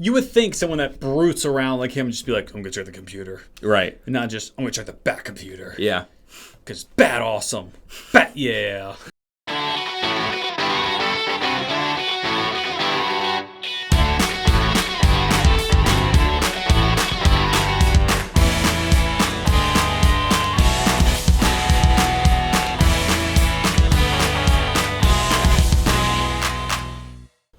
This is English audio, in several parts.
You would think someone that brutes around like him would just be like, I'm going to check the computer. Right. And not just, I'm going to check the bat computer. Yeah. Because bat awesome. Bat yeah.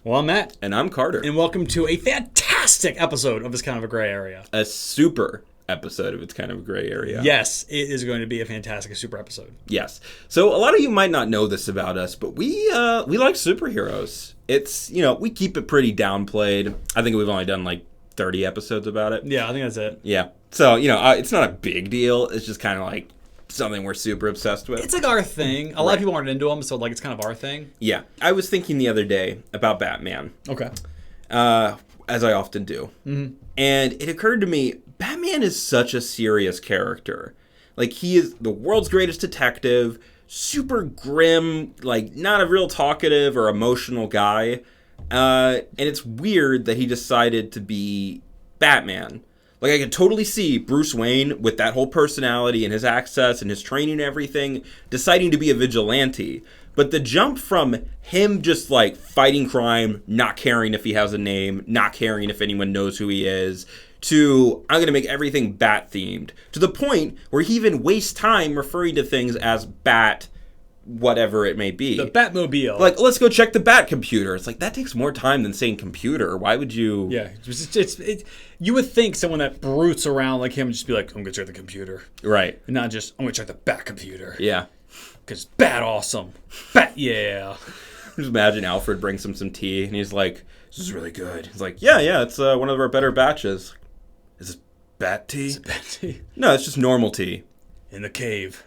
Well, I'm Matt. And I'm Carter. And welcome to a fantastic episode of It's Kind of a Gray Area. A super episode of It's Kind of a Gray Area. Yes, it is going to be a fantastic super episode. Yes. So a lot of you might not know this about us, but we like superheroes. It's, we keep it pretty downplayed. I think we've only done like 30 episodes about it. Yeah, I think that's it. Yeah. So, it's not a big deal. It's just kind of like something we're super obsessed with. It's like our thing. A lot of people aren't into them, so like it's kind of our thing. Yeah. I was thinking the other day about Batman. Okay. As I often do. Mm-hmm. And it occurred to me, Batman is such a serious character. Like, he is the world's greatest detective, super grim, like, not a real talkative or emotional guy. And it's weird that he decided to be Batman. Like, I could totally see Bruce Wayne, with that whole personality and his access and his training and everything, deciding to be a vigilante. But the jump from him just, like, fighting crime, not caring if he has a name, not caring if anyone knows who he is, to, I'm going to make everything Bat-themed, to the point where he even wastes time referring to things as Bat, whatever it may be. The Batmobile. Like, let's go check the Bat computer. It's like, that takes more time than saying computer. Why would you... Yeah, you would think someone that brutes around like him would just be like, I'm going to check the computer. Right. And not just, I'm going to check the Bat computer. Yeah. Because bat awesome. Bat yeah. Just imagine Alfred brings him some tea, and he's like, this is really good. He's like, yeah, it's one of our better batches. Is it bat tea? Is it bat tea? No, it's just normal tea. In the cave,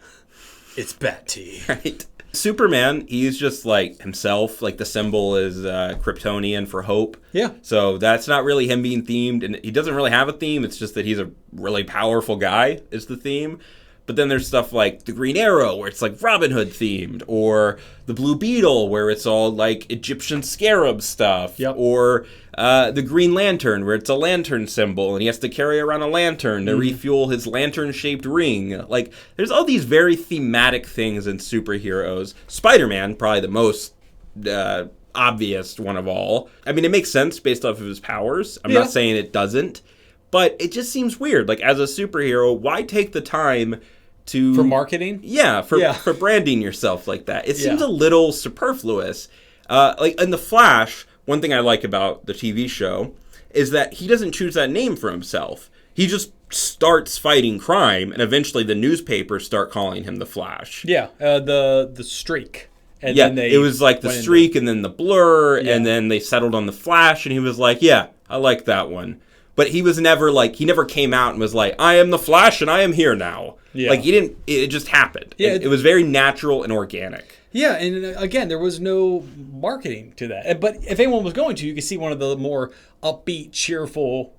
it's bat tea. Right. Superman, he's just like himself. Like, the symbol is Kryptonian for hope. Yeah. So that's not really him being themed, and he doesn't really have a theme. It's just that he's a really powerful guy is the theme. But then there's stuff like the Green Arrow, where it's like Robin Hood themed, or the Blue Beetle, where it's all like Egyptian scarab stuff, yep. Or the Green Lantern, where it's a lantern symbol, and he has to carry around a lantern to refuel his lantern-shaped ring. Like, there's all these very thematic things in superheroes. Spider-Man, probably the most obvious one of all. I mean, it makes sense based off of his powers. I'm not saying it doesn't, but it just seems weird. Like, as a superhero, why take the time for marketing? Yeah, for branding yourself like that. It seems a little superfluous. Like, in The Flash, one thing I like about the TV show is that he doesn't choose that name for himself. He just starts fighting crime, and eventually the newspapers start calling him the Flash. Yeah, the Streak. And yeah, then it was like the Streak and then the Blur, and then they settled on the Flash, and he was like, yeah, I like that one. But he was never like, he never came out and was like, I am the Flash and I am here now. Yeah. Like, it just happened. Yeah. It was very natural and organic. Yeah, and again, there was no marketing to that. But if anyone was going to, you could see one of the more upbeat, cheerful,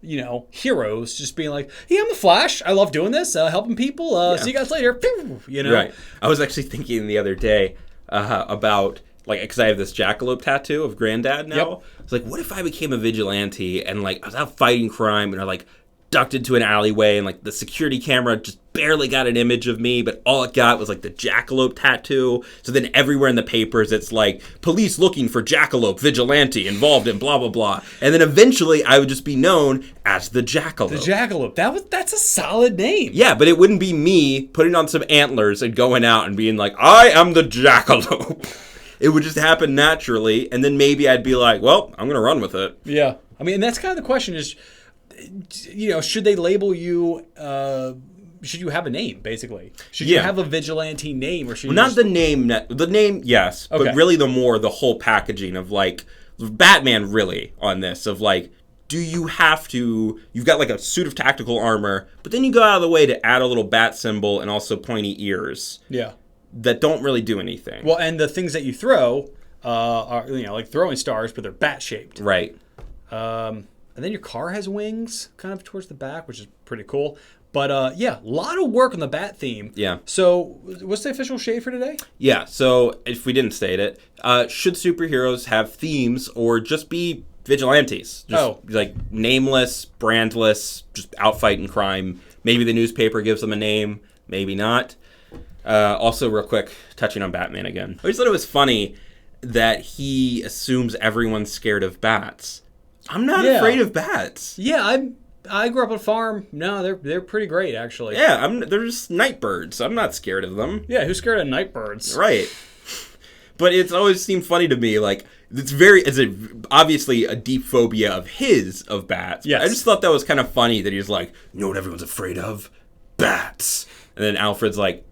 heroes just being like, yeah, I'm the Flash. I love doing this, helping people. See you guys later. Right. I was actually thinking the other day about... Like, because I have this jackalope tattoo of Granddad now. Yep. It's like, what if I became a vigilante and, like, I was out fighting crime and I, like, ducked into an alleyway and, like, the security camera just barely got an image of me, but all it got was, like, the jackalope tattoo. So then everywhere in the papers, it's like, police looking for jackalope vigilante involved in blah, blah, blah. And then eventually I would just be known as the jackalope. The jackalope. That's a solid name. Yeah, but it wouldn't be me putting on some antlers and going out and being like, I am the jackalope. It would just happen naturally, and then maybe I'd be like, well, I'm going to run with it. Yeah. I mean, and that's kind of the question is, should they label you, should you have a name, basically? Should you have a vigilante name? Or should not the name, yes, okay. But really the whole packaging of, like, Batman really on this, of, like, do you have to, you've got, like, a suit of tactical armor, but then you go out of the way to add a little bat symbol and also pointy ears. Yeah. That don't really do anything. Well, and the things that you throw are, like throwing stars, but they're bat-shaped. Right. And then your car has wings kind of towards the back, which is pretty cool. But, a lot of work on the bat theme. Yeah. So, what's the official shade for today? Yeah, so if we didn't state it, should superheroes have themes or just be vigilantes. Just, Oh. like, nameless, brandless, just out fighting crime. Maybe the newspaper gives them a name, maybe not. Also, real quick, touching on Batman again. I always thought it was funny that he assumes everyone's scared of bats. I'm not afraid of bats. Yeah, I grew up on a farm. No, they're pretty great, actually. Yeah, they're just night birds. I'm not scared of them. Yeah, who's scared of night birds? Right. But it's always seemed funny to me, like, it's obviously a deep phobia of bats. Yes. I just thought that was kind of funny that he's like, you know what everyone's afraid of? Bats. And then Alfred's like,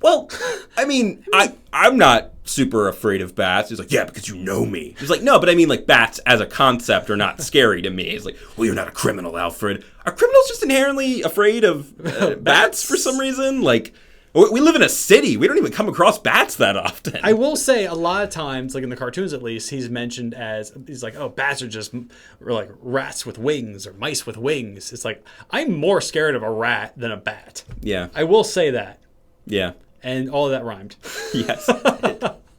well, I mean, I'm not super afraid of bats. He's like, yeah, because you know me. He's like, no, but I mean, like, bats as a concept are not scary to me. He's like, well, you're not a criminal, Alfred. Are criminals just inherently afraid of bats for some reason? Like, we live in a city. We don't even come across bats that often. I will say a lot of times, like in the cartoons at least, he's mentioned he's like, oh, bats are just like rats with wings or mice with wings. It's like, I'm more scared of a rat than a bat. Yeah. I will say that. Yeah. And all of that rhymed. Yes,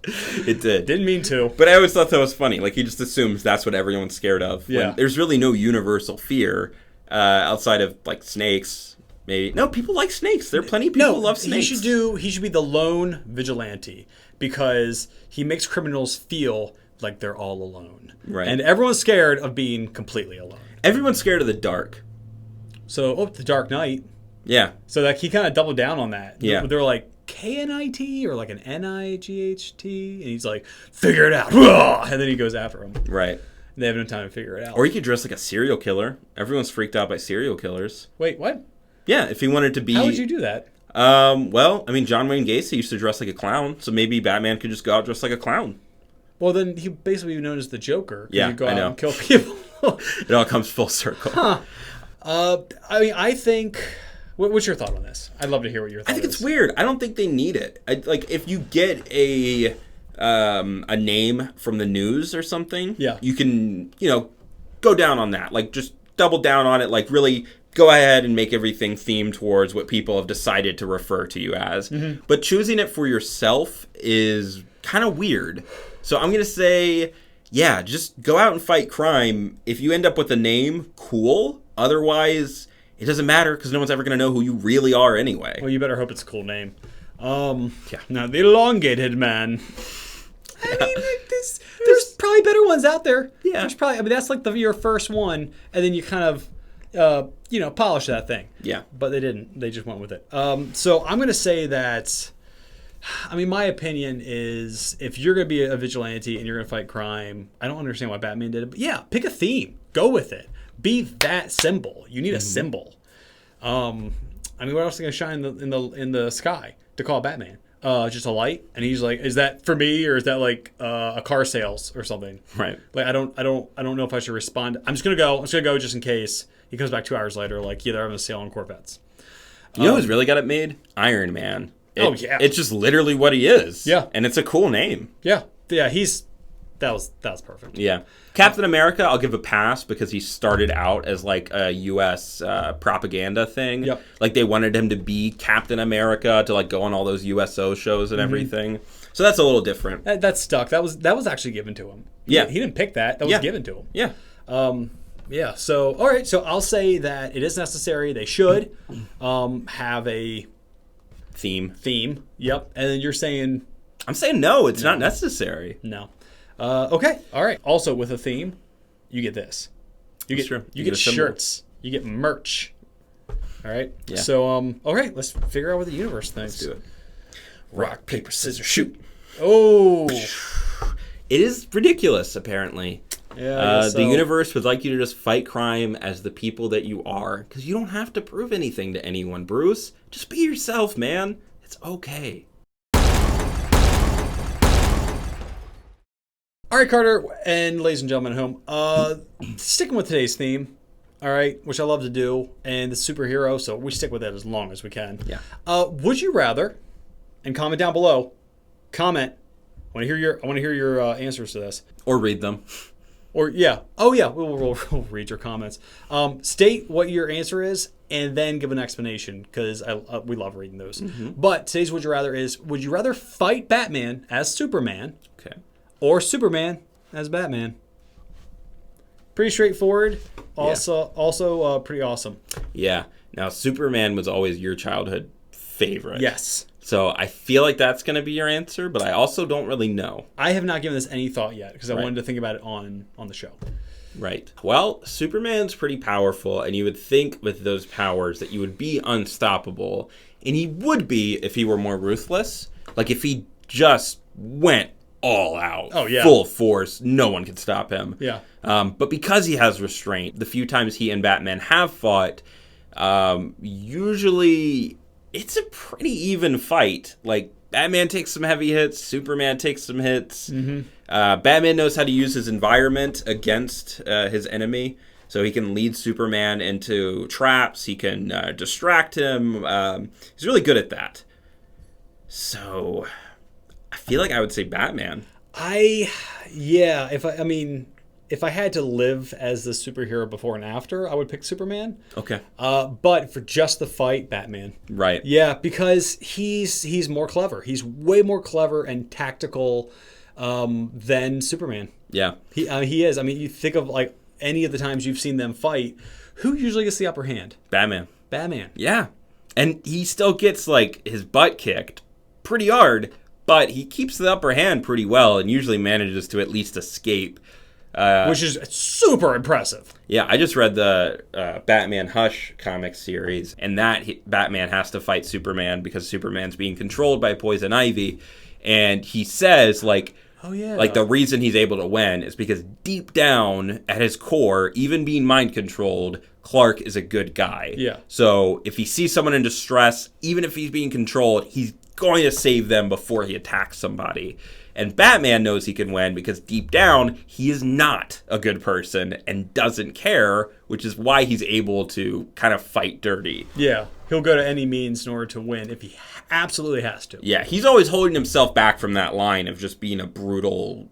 it did. Didn't mean to. But I always thought that was funny. Like, he just assumes that's what everyone's scared of. Yeah. When there's really no universal fear outside of, like, snakes. Maybe. No, people like snakes. There are plenty of people who love snakes. He should be the lone vigilante because he makes criminals feel like they're all alone. Right. And everyone's scared of being completely alone. Everyone's scared of the dark. So, the Dark Knight. Yeah. So, like, he kind of doubled down on that. Yeah. They're like, KNIT or like an NIGHT, and he's like, figure it out, and then he goes after him. Right. They have no time to figure it out. Or he could dress like a serial killer. Everyone's freaked out by serial killers. Wait, what? Yeah, if he wanted to be. How would you do that? Well, I mean, John Wayne Gacy used to dress like a clown, so maybe Batman could just go out dressed like a clown. Well, then he basically be known as the Joker. Yeah, you go I out know. And kill people. It all comes full circle. Huh. I mean, I think. What's your thought on this? I'd love to hear what your thought is. I think it's weird. I don't think they need it. Like, if you get a name from the news or something, yeah, you can, go down on that. Like, just double down on it. Like, really go ahead and make everything themed towards what people have decided to refer to you as. Mm-hmm. But choosing it for yourself is kind of weird. So I'm going to say, yeah, just go out and fight crime. If you end up with a name, cool. Otherwise, it doesn't matter because no one's ever going to know who you really are anyway. Well, you better hope it's a cool name. Yeah. Now, the Elongated Man. I mean, there's probably better ones out there. Yeah. There's probably. I mean, that's like your first one, and then you kind of, polish that thing. Yeah. But they didn't. They just went with it. So I'm going to say that. I mean, my opinion is if you're going to be a vigilante and you're going to fight crime, I don't understand why Batman did it. But yeah, pick a theme. Go with it. Be that symbol. You need a symbol. I mean, what else is going to shine in the sky to call Batman? Just a light. And he's like, is that for me or is that like a car sales or something? Right. Like I don't know if I should respond. I'm just gonna go just in case he comes back 2 hours later. Like they're having a sale on Corvettes. You know who's really got it made? Iron Man. Yeah. It's just literally what he is. Yeah. And it's a cool name. Yeah. That was perfect. Yeah. Captain America, I'll give a pass because he started out as like a U.S. Propaganda thing. Yep. Like they wanted him to be Captain America to like go on all those USO shows and everything. So that's a little different. That stuck. That was actually given to him. Yeah. He didn't pick that. That was given to him. Yeah. Yeah. So all right. So I'll say that it is necessary. They should have a theme. Yep. And then you're saying. I'm saying no. It's not necessary. No. Okay. All right. Also, with a theme, you get this. You get shirts. You get merch. All right. Yeah. So, all right. Let's figure out what the universe thinks. Let's do it. Rock, paper, scissors, shoot. Oh. It is ridiculous, apparently. Yeah. The universe would like you to just fight crime as the people that you are, because you don't have to prove anything to anyone, Bruce. Just be yourself, man. It's okay. All right, Carter, and ladies and gentlemen at home, sticking with today's theme, all right, which I love to do, and the superhero, so we stick with it as long as we can. Yeah. Would you rather, and comment down below, comment, I want to hear your answers to this. Or read them. Or, yeah. Oh, yeah, we'll read your comments. State what your answer is, and then give an explanation, because we love reading those. Mm-hmm. But today's Would You Rather is, would you rather fight Batman as Superman? Okay. Or Superman as Batman? Pretty straightforward. Also pretty awesome. Yeah. Now, Superman was always your childhood favorite. Yes. So I feel like that's going to be your answer, but I also don't really know. I have not given this any thought yet because I wanted to think about it on the show. Right. Well, Superman's pretty powerful, and you would think with those powers that you would be unstoppable, and he would be if he were more ruthless. Like if he just went all out, full force, no one could stop him. Yeah. But because he has restraint, the few times he and Batman have fought, usually it's a pretty even fight. Like, Batman takes some heavy hits, Superman takes some hits. Batman knows how to use his environment against his enemy, so he can lead Superman into traps, he can distract him. He's really good at that. So, I feel like I would say Batman. If I had to live as the superhero before and after, I would pick Superman. Okay. But for just the fight, Batman. Right. Yeah, because he's more clever. He's way more clever and tactical than Superman. Yeah. He is. I mean, you think of like any of the times you've seen them fight, who usually gets the upper hand? Batman. Yeah. And he still gets like his butt kicked pretty hard, but he keeps the upper hand pretty well and usually manages to at least escape. Which is super impressive. Yeah, I just read the Batman Hush comic series, and Batman has to fight Superman because Superman's being controlled by Poison Ivy, and he says, like the reason he's able to win is because deep down at his core, even being mind controlled, Clark is a good guy. Yeah. So if he sees someone in distress, even if he's being controlled, he's going to save them before he attacks somebody. And Batman knows he can win because deep down, he is not a good person and doesn't care, which is why he's able to kind of fight dirty. Yeah, he'll go to any means in order to win if he absolutely has to. Yeah, he's always holding himself back from that line of just being a brutal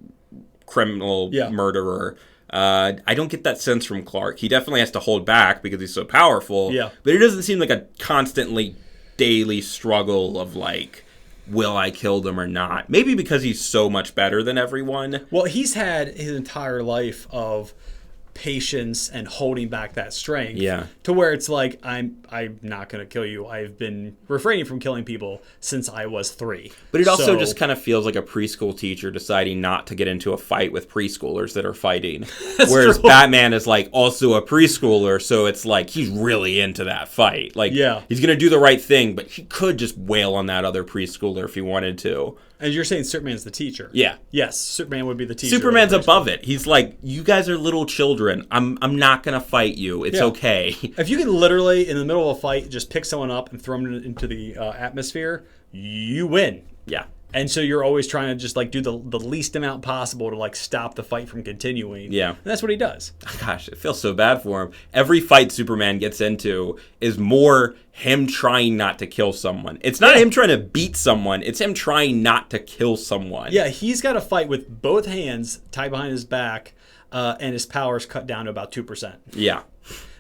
criminal murderer. I don't get that sense from Clark. He definitely has to hold back because he's so powerful. Yeah. But it doesn't seem like a constantly daily struggle of like, will I kill them or not? Maybe because he's so much better than everyone. Well, he's had his entire life of patience and holding back that strength. Yeah. To where it's like, I'm not going to kill you. I've been refraining from killing people since I was 3. But it also just kind of feels like a preschool teacher deciding not to get into a fight with preschoolers that are fighting. Whereas true. Batman is like also a preschooler, so it's like he's really into that fight. Like he's going to do the right thing, but he could just wail on that other preschooler if he wanted to. And you're saying Superman's the teacher. Yeah. Yes, Superman would be the teacher. Superman's above it. He's like, you guys are little children. I'm not going to fight you. It's okay. If you can literally, in the middle of a fight, just pick someone up and throw them into the atmosphere, you win. Yeah. And so you're always trying to just like do the least amount possible to like stop the fight from continuing. Yeah. And that's what he does. Gosh, it feels so bad for him. Every fight Superman gets into is more him trying not to kill someone. It's not him trying to beat someone. It's him trying not to kill someone. Yeah, he's got to fight with both hands tied behind his back and his powers cut down to about 2%. Yeah.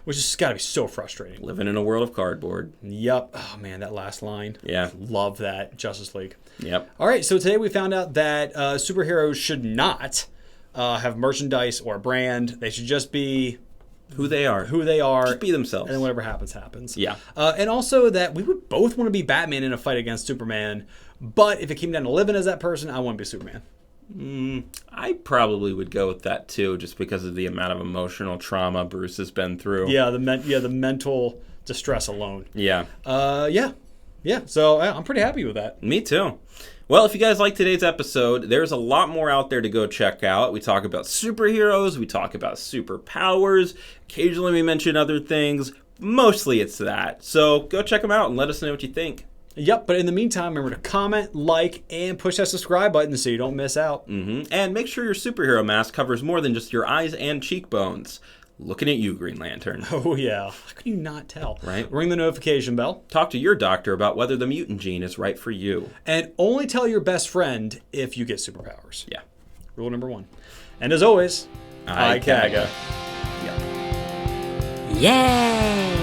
Which has got to be so frustrating. Living in a world of cardboard. Yep. Oh, man, that last line. Yeah. Love that. Justice League. Yep. All right, so today we found out that superheroes should not have merchandise or a brand. They should just be who they are. Just be themselves. And then whatever happens, happens. Yeah. And also that we would both want to be Batman in a fight against Superman, but if it came down to living as that person, I want to be Superman. I probably would go with that too, just because of the amount of emotional trauma Bruce has been through. Yeah, the mental distress alone. Yeah. Yeah. So I'm pretty happy with that. Me too. Well, if you guys like today's episode, there's a lot more out there to go check out. We talk about superheroes, we talk about superpowers, occasionally we mention other things. Mostly it's that. So go check them out and let us know what you think. Yep, but in the meantime, remember to comment, like, and push that subscribe button so you don't miss out. And make sure your superhero mask covers more than just your eyes and cheekbones. Looking at you, Green Lantern. Oh, yeah. How could you not tell? Right? Ring the notification bell. Talk to your doctor about whether the mutant gene is right for you. And only tell your best friend if you get superpowers. Yeah. Rule number 1. And as always, IKAGA. Yeah. Yay!